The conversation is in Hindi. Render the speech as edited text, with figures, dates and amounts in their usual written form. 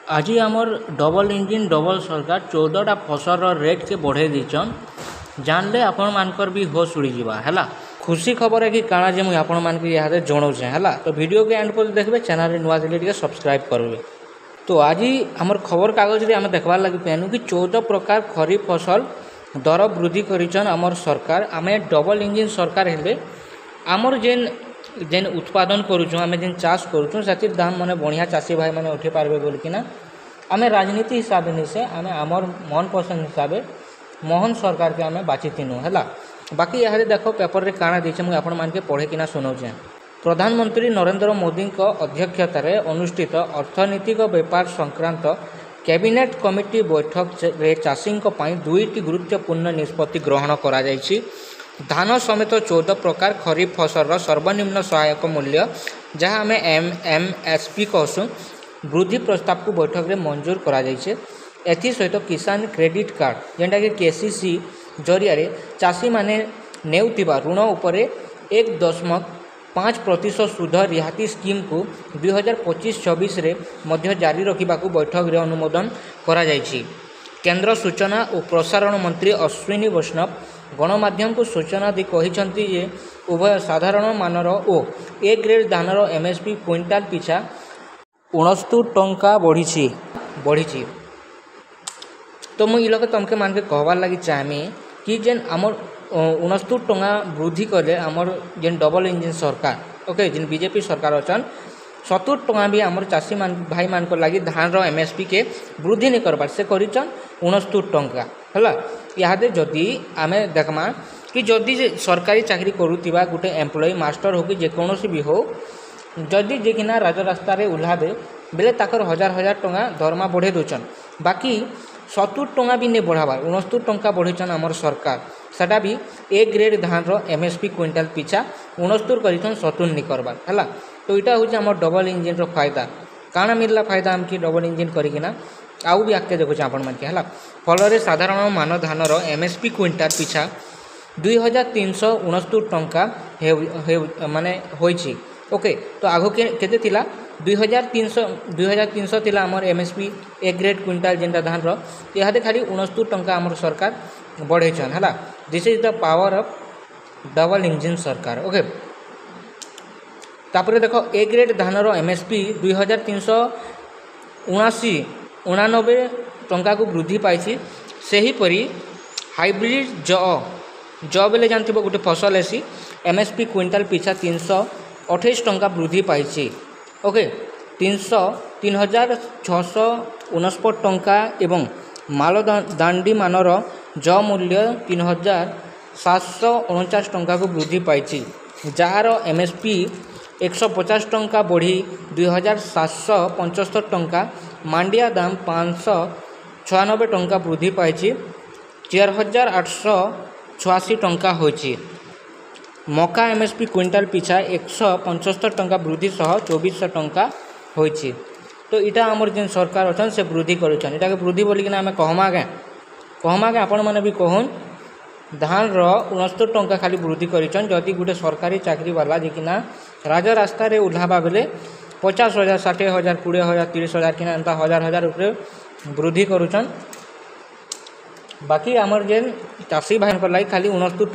आज आमर डबल इंजिन डबल सरकार 14टा फसल रेट के बढ़े दीचन जानले आपण मानकर भी होश उड़ी जावा है। खुशी खबर है कि काଣା जे मुझे आपण मान यहाँ जनाऊे है। तो वीडियो के एंड पर देखते चैनल नुआ थे सब्सक्राइब करेंगे। तो आज आमर खबर कागज में आम देखबार लगे पेनु कि 14 प्रकार खरीफ फसल दर वृद्धि करिछन आमर सरकार। आम डबल इंजिन सरकार हेले आमर जेन जेन उत्पादन करुँ आम जेन चाष करुँ से दाम मैंने बढ़िया चाषी भाई मैंने उठे पार्बे बोलिकिना आम राजनीति हिसाब से आम आमर मन पसंद हिसाब मोहन सरकार के आम बाछिथिनु है। बाकी यहाँ देख पेपर में काଣା देचे मुझे आपण मानके पढ़े किना सुनाऊे। प्रधानमंत्री नरेंद्र मोदी अध्यक्षतार अनुष्ठित अर्थनैतिक व्यापार संक्रांत कैबिनेट कमिटी बैठक रे चाषी दुईटी गुरुत्वपूर्ण निष्पत्ति ग्रहण करा जायछि। धान समेत 14 प्रकार खरीफ फसल सर्वनिम्न सहायक मूल्य जहाँ आम MSP कहूँ वृद्धि प्रस्ताव को बैठक में मंजूर करा जायछि। एथि सहित किसान क्रेडिट कार्ड जेनटा कि KCC जरिया चाषी माने नेउतिबा ऋण उपरे 1.5% सुध रिहाती स्कीम को 2025-26 रे मध्य जारी रखा बैठक में अनुमोदन करा जायछि। केंद्र सूचना और प्रसारण मंत्री अश्विनी वैष्णव गणमाध्यम को सूचना दी कहिसंती जे उभय साधारण मानर और ए ग्रेड धानर MSP क्विंटाल पिछा 69 टंका बढ़ी। तो मुझे इलाके तुमके मान के कहबार लगी चाहमी कि जेन आमर 69 टंका वृद्धि कले आमर जेन डबल इंजिन सरकार ओके जेन बीजेपी सरकार अच्छन 70 टंका भी आमर चाषी भाई मान को लगी धान MSP के वृद्धि नहीं करबार से करिछन 69 टंका है। इहादे जदि आम देखमा कि जदि सरकारी चाकरी करुवा गोटे एम्प्लॉय मास्टर हो कि जेकोसी भी हो जदि जेकिना राजरास्तार ओह्लाबे बेले ताकर 1000 टंका दरमा बढ़े दौन। बाकी 70 टंका भी नहीं बढ़ाबार 69 टंका बढ़ेछन आमर सरकार सेटा भी ए ग्रेड धान MSP क्विंटाल पिछा 69 कर 70 नहीं करबार है। तो यहाँ हूँ आम डबल इंजिन फायदा काଣା मिलला फायदा आमकी डबल इंजिन करिकिना आउ भी आगे देखुचे आपण मानके है। फल साधारण मान धानर MSP क्विंटाल पिछा 2369 टंका माने होइछि। ओके तो आगो केते थिला 2300 थिला आमर MSP ए ग्रेड क्विंटाल जेनटा धान इहादे खाली 69 टंका आमर सरकार बढ़ेछन है। This is the power of double engine सरकार। ओके तापर देखो ए ग्रेड धानर MSP 2379 टंका को वृद्धि पाई। सेहीपरि हाइब्रिड ज बेले जानते गोटे फसल ऐसी MSP क्विंटाल पिछा 328 टंका वृद्धि पाई। ओके 3649 टंका एवं मालदांडी मानर ज मूल्य 3749 टंका को वृद्धि पाई। जार MSP 150 टंका बढ़ी 2775 टंका। मांडिया दाम 596 टंका वृद्धि पाई 4886 टंका होइछि। मका MSP क्विंटाल पिछा 175 टंका वृद्धि सह 2400 टंका होइछि। तो इटा आमर जेन सरकार अच्छन से वृद्धि करिछन इटा के वृद्धि बोलिकिना आमे कहमागे आपण माने भी कहून धान 69 टंका खाली वृद्धि करिछन। जदि गोटे सरकारी चाकरी वाला जेकिना राजरास्ता रे ओह्लाबा बेले 50,000 60,000 20,000 30,000 किना एंता 1000 रुपये वृद्धि करुछन। बाकी आमर जेन चाषी भाई लगी खाली 69